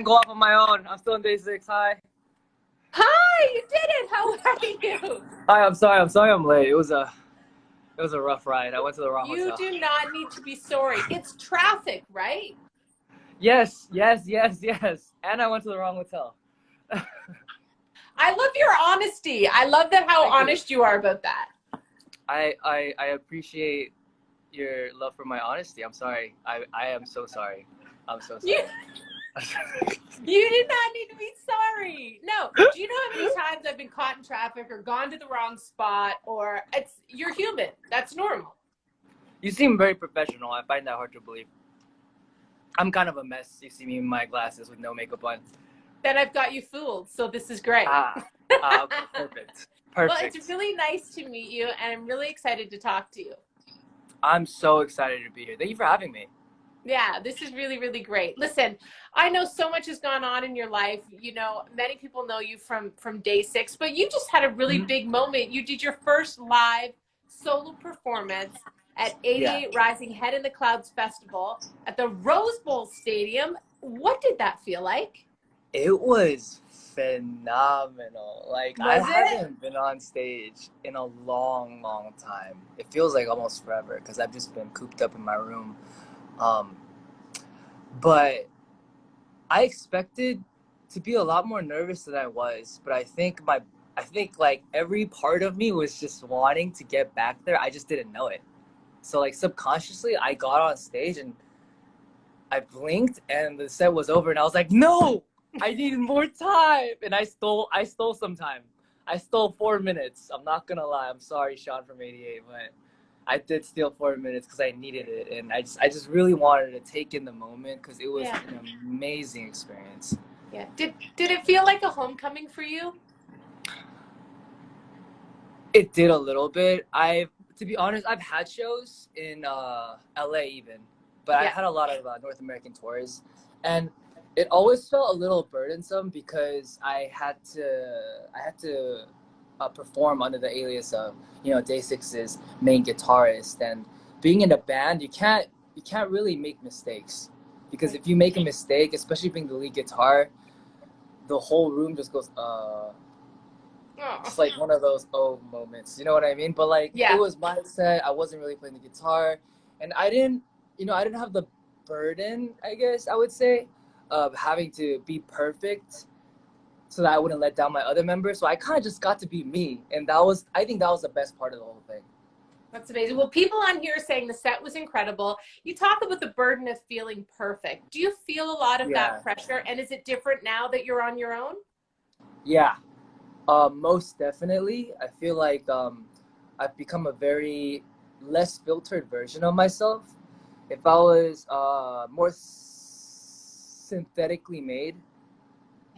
didn't go off on my own. I'm still in day 6. Hi. Hi, you did it. How are you? Hi, I'm sorry. I'm late. It was a rough ride. I went to the wrong You hotel. do not need to be sorry. It's traffic, right? Yes. And I went to the wrong hotel. I love your honesty. I love that how honest you are about that. I appreciate your love for my honesty. I'm sorry. I am so sorry. I'm so sorry. You did not need to be sorry. No. Do you know how many times I've been caught in traffic or gone to the wrong spot, or you're human. That's normal. You seem very professional. I find that hard to believe. I'm kind of a mess. You see me in my glasses with no makeup on. Then I've got you fooled. So this is great. Okay, perfect. Well, it's really nice to meet you, and I'm really excited to talk to you. I'm so excited to be here. Thank you for having me. Yeah, this is really, really great. Listen, I know so much has gone on in your life. You know, many people know you from Day6, but you just had a really big moment. You did your first live solo performance at 88 Rising Head in the Clouds Festival at the Rose Bowl Stadium. What did that feel like? It was phenomenal. Like, I haven't been on stage in a long, long time. It feels like almost forever because I've just been cooped up in my room. But I expected to be a lot more nervous than I was. But I think like every part of me was just wanting to get back there. I just didn't know it. So like subconsciously, I got on stage and I blinked and the set was over and I was like, no, I needed more time. And I stole some time. I stole 4 minutes. I'm not gonna lie. I'm sorry, Sean from 88, but I did steal 4 minutes because I needed it. And I just really wanted to take in the moment because it was an amazing experience. Yeah. Did it feel like a homecoming for you? It did a little bit. To be honest, I've had shows in LA even, but I had a lot of North American tours, and it always felt a little burdensome because I had to perform under the alias of Day6's main guitarist, and being in a band, you can't really make mistakes because if you make a mistake, especially being the lead guitar, the whole room just goes It's like one of those moments, you know what I mean? But like it was my set. I wasn't really playing the guitar, and I didn't have the burden, I guess I would say, of having to be perfect so that I wouldn't let down my other members. So I kind of just got to be me, and I think that was the best part of the whole thing. That's amazing. Well, people on here are saying the set was incredible. You talk about the burden of feeling perfect. Do you feel a lot of that pressure? And is it different now that you're on your own? Yeah. Most definitely. I feel like I've become a very less filtered version of myself. If I was more synthetically made,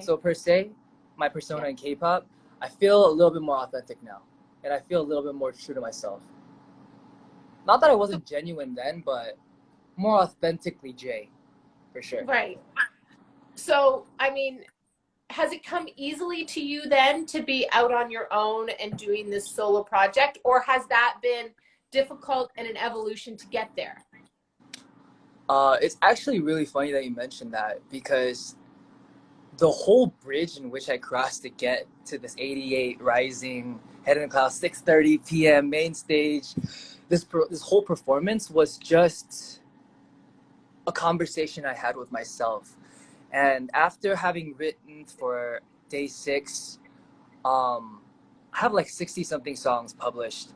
so per se, my persona in K-pop, I feel a little bit more authentic now. And I feel a little bit more true to myself. Not that I wasn't genuine then, but more authentically Jay, for sure. Right. So, I mean, has it come easily to you then to be out on your own and doing this solo project, or has that been difficult and an evolution to get there? It's actually really funny that you mentioned that because the whole bridge in which I crossed to get to this 88 Rising Head in the Clouds 6:30 p.m. main stage, this whole performance was just a conversation I had with myself. And after having written for Day6, I have like 60-something songs published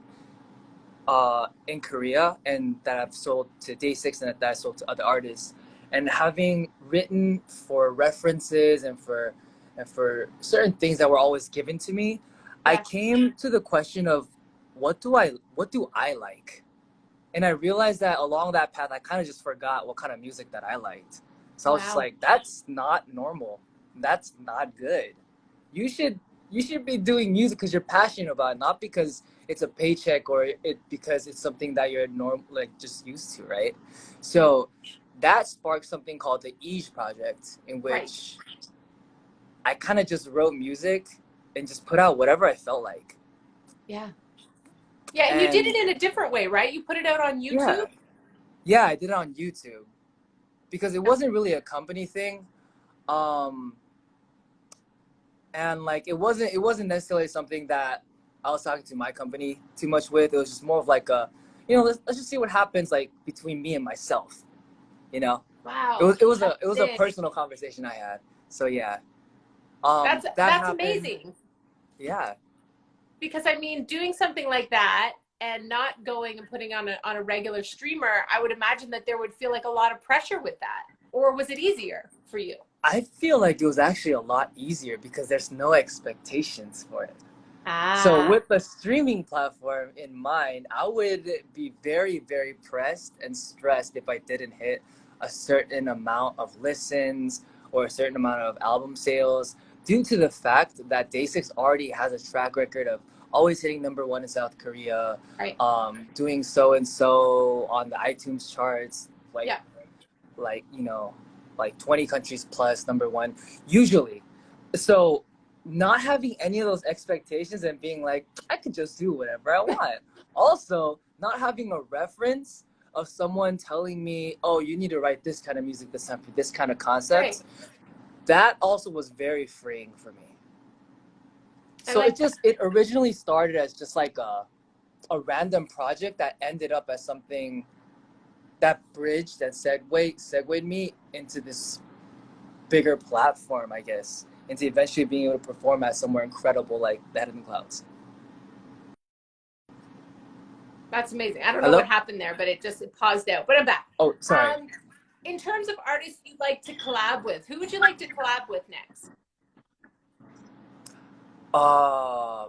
in Korea and that I've sold to Day6 and that I sold to other artists. And having written for references and for certain things that were always given to me, I came to the question of what do I like? And I realized that along that path, I kind of just forgot what kind of music that I liked. So I was just like, that's not normal. That's not good. You should be doing music because you're passionate about it, not because it's a paycheck or because it's something that you're just used to, right? So that sparked something called the EJ project, in which I kind of just wrote music and just put out whatever I felt like. Yeah. Yeah, and you did it in a different way, right? You put it out on YouTube? Yeah, I did it on YouTube because it wasn't really a company thing. Um, and like it wasn't necessarily something that I was talking to my company too much with. It was just more of like a, let's just see what happens like between me and myself. You know, it Wow, was it was a that's it was a big. personal conversation I had. So yeah, that That's happened. amazing. Yeah, Because I mean, doing something like that and not going and putting on a regular streamer, I would imagine that there would feel like a lot of pressure with that. Or was it easier for you? I feel like it was actually a lot easier because there's no expectations for it. So Ah, with the streaming platform in mind, I would be very, very pressed and stressed if I didn't hit a certain amount of listens or a certain amount of album sales due to the fact that Day6 already has a track record of always hitting number one in South Korea, right. doing so and so on the iTunes charts, Yeah, like you know like 20 countries plus number one usually. So not having any of those expectations and being like I could just do whatever I want, also not having a reference of someone telling me, oh, you need to write this kind of music, this kind of right. concept, that also was very freeing for me. I So like that. it originally started as just like a random project that ended up as something that bridged and segued me into this bigger platform, I guess, into eventually being able to perform at somewhere incredible like the Head in the Clouds. That's amazing. I don't know what Hello? happened there, but it paused out. But I'm back. Oh, sorry. Um, in terms of artists you'd like to collab with, who would you like to collab with next?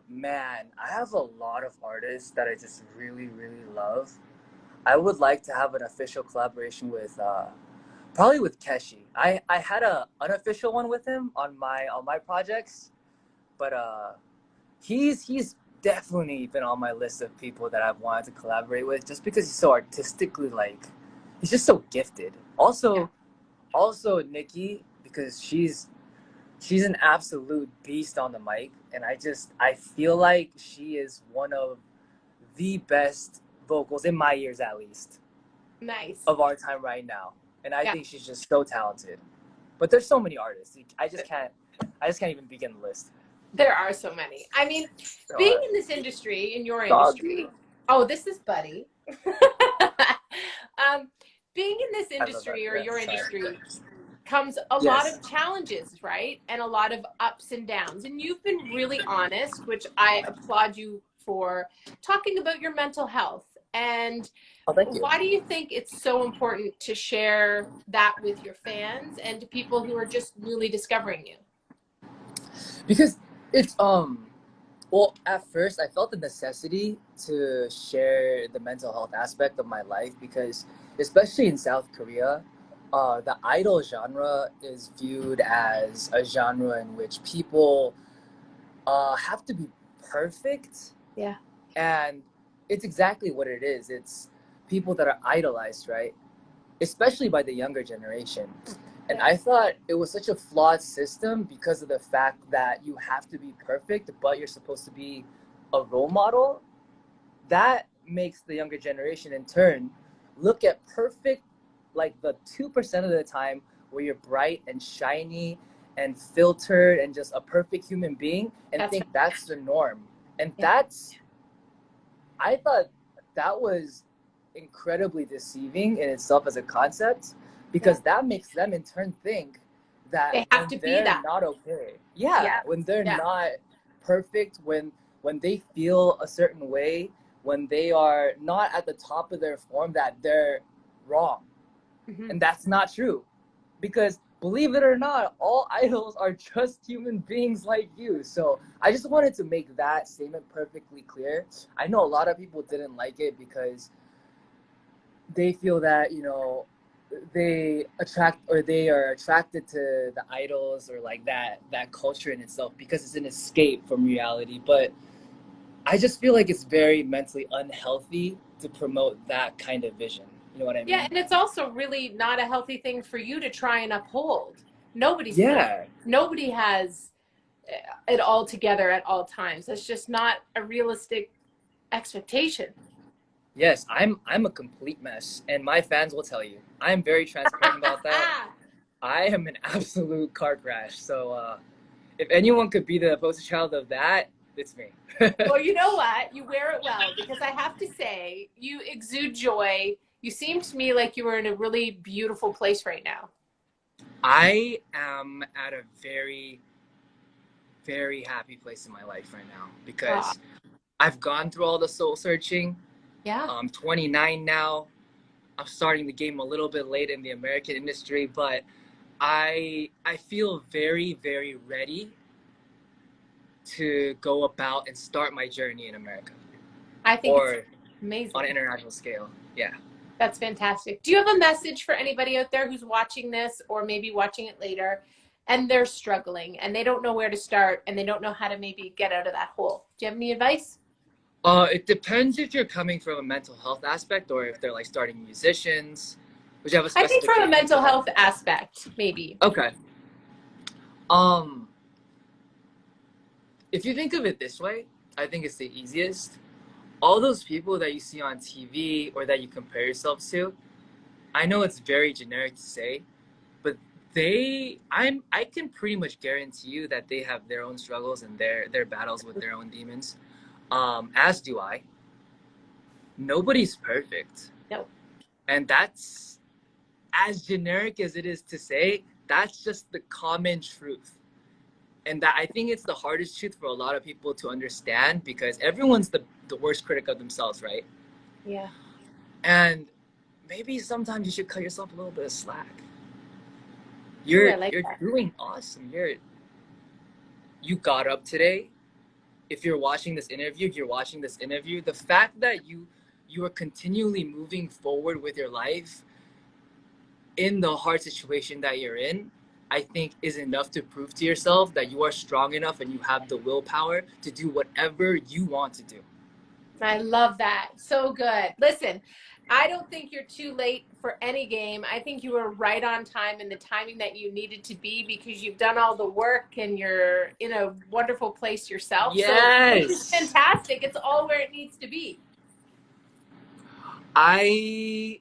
Man, I have a lot of artists that I just really, really love. I would like to have an official collaboration with probably with Keshi. I had a unofficial one with him on my projects, but he's definitely been on my list of people that I've wanted to collaborate with just because he's so artistically like he's just so gifted. Yeah, Also Nikki, because she's an absolute beast on the mic, and I feel like she is one of the best vocals in my ears at least nice. of our time right now. And I Yeah, think she's just so talented. But there's so many artists. I just can't even begin the list. there are so many. I mean, There being are. in this industry, in your Doggy. industry, oh, this is Buddy. um, being in this I love that. industry or Yeah, your sorry. industry comes a lot Yes. of challenges, right? And a lot of ups and downs. And you've been really honest, which I applaud you for talking about your mental health. And Oh, thank you. why do you think it's so important to share that with your fans and to people who are just newly discovering you? Because it's well, at first I felt the necessity to share the mental health aspect of my life because especially in South Korea, the idol genre is viewed as a genre in which people have to be perfect, Yeah. and it's exactly what it is. It's people that are idolized, right? Especially by the younger generation. And Yeah. I thought it was such a flawed system because of the fact that you have to be perfect, but you're supposed to be a role model. That makes the younger generation in turn look at perfect like the 2% of the time where you're bright and shiny and filtered and just a perfect human being and That's think right. that's the norm. And Yeah. I thought that was incredibly deceiving in itself as a concept Yeah. because that makes them in turn think that They have when to be they're that. not okay, yeah, Yeah. when they're Yeah. not perfect, when they feel a certain way, when they are not at the top of their form, that they're wrong. Mm-hmm. And that's not true because believe it or not, all idols are just human beings like you. So I just wanted to make that statement perfectly clear. I know a lot of people didn't like it because they feel that they are attracted to the idols or like that culture in itself because it's an escape from reality. But I just feel like it's very mentally unhealthy to promote that kind of vision. You know what I Yeah, mean? and it's also really not a healthy thing for you to try and uphold. Nobody's perfect. Yeah. Nobody has it all together at all times. That's just not a realistic expectation. Yes, I'm a complete mess, and my fans will tell you. I'm very transparent about that. I am an absolute car crash. So if anyone could be the poster child of that, it's me. Well, you know what? You wear it well because I have to say, you exude joy. You seem to me like you are in a really beautiful place right now. I am at a very, very happy place in my life right now Ah, because I've gone through all the soul searching. yeah. I'm 29 now. I'm starting the game a little bit late in the American industry, but I feel very, very ready to go about and start my journey in America I think it's or on an amazing. international scale. Yeah. That's fantastic. Do you have a message for anybody out there who's watching this or maybe watching it later and they're struggling and they don't know where to start and they don't know how to maybe get out of that hole? Do you have any advice? It depends if you're coming from a mental health aspect or if they're like starting musicians, which have a I think from a specification. mental health aspect, maybe. Okay. Um, if you think of it this way, I think it's the easiest. All those people that you see on TV or that you compare yourself to, I know it's very generic to say, but I can pretty much guarantee you that they have their own struggles and their battles with their own demons. As do I. Nobody's perfect. No. And that's as generic as it is to say, that's just the common truth. And that I think it's the hardest truth for a lot of people to understand because everyone's the worst critic of themselves, right? Yeah. And maybe sometimes you should cut yourself a little bit of slack. Ooh, You're I like you're that. doing awesome. You got up today. If you're watching this interview, you're watching this interview. The fact that you are continually moving forward with your life in the hard situation that you're in, I think is enough to prove to yourself that you are strong enough and you have the willpower to do whatever you want to do. I love that. So good. Listen, I don't think you're too late for any game. I think you were right on time in the timing that you needed to be because you've done all the work and you're in a wonderful place yourself. So, which is Yes. fantastic. It's all where it needs to be. I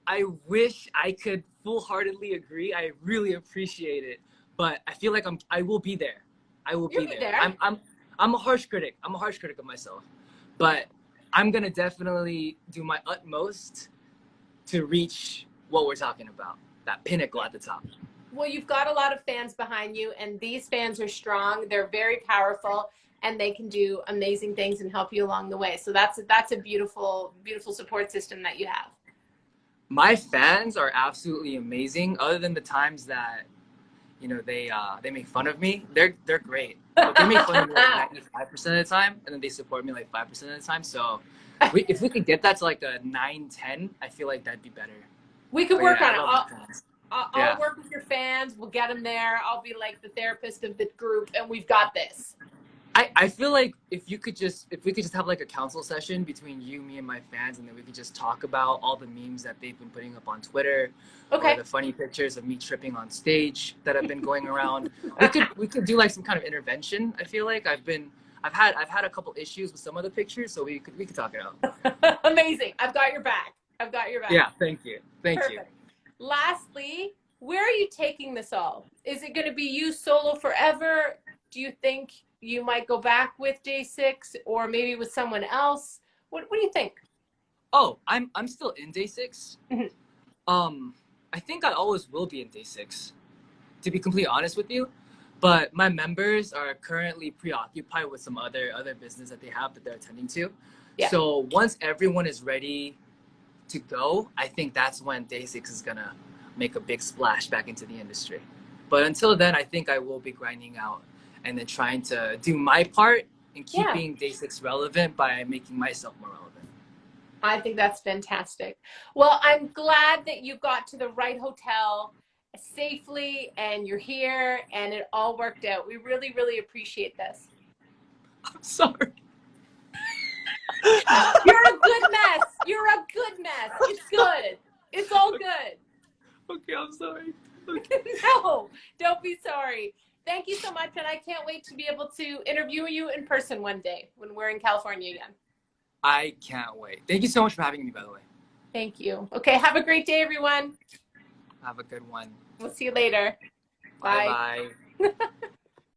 I wish I could full-heartedly agree. I really appreciate it, but I feel like I will be there. I will You'll be be there. there. I'm a harsh critic. I'm a harsh critic of myself, but I'm gonna definitely do my utmost to reach what we're talking about, that pinnacle at the top. Well, you've got a lot of fans behind you, and these fans are strong. They're very powerful, and they can do amazing things and help you along the way. So that's a beautiful, beautiful support system that you have. My fans are absolutely amazing. Other than the times that they make fun of me, they're great. But they make fun of me like 95% of the time, and then they support me like 5% of the time. So if we could get that to like a 9-10, I feel like that'd be better. We could But work yeah, on I it. love my fans. I'll Yeah. work with your fans. We'll get them there. I'll be like the therapist of the group, and we've got this. I feel like if we could just have like a council session between you, me, and my fans, and then we could just talk about all the memes that they've been putting up on Twitter, or Okay. the funny pictures of me tripping on stage that have been going around. We could do like some kind of intervention. I feel like I've had a couple issues with some of the pictures, so we could talk it out. Amazing. I've got your back. I've got your back. Yeah, thank you. Perfect. Lastly, where are you taking this all? Is it going to be you solo forever? Do you think you might go back with DAY6 or maybe with someone else? What do you think? Oh, I'm still in DAY6. Mhm. I think I always will be in DAY6, to be completely honest with you. But my members are currently preoccupied with some other business that they have that they're attending to. Yeah. So once everyone is ready to go, I think that's when DAY6 is gonna make a big splash back into the industry. But until then, I think I will be grinding out and then trying to do my part in Yeah. keeping DAY6 relevant by making myself more relevant. I think that's fantastic. Well, I'm glad that you got to the right hotel safely and you're here and it all worked out. We really, really appreciate this. I'm sorry. You're a good mess. You're a good mess. It's good. It's all good. Okay, I'm sorry. Okay. No, don't be sorry. Thank you so much, and I can't wait to be able to interview you in person one day when we're in California again. I can't wait. Thank you so much for having me, by the way. Thank you. Okay, have a great day, everyone. Have a good one. We'll see you later. Bye Bye. bye.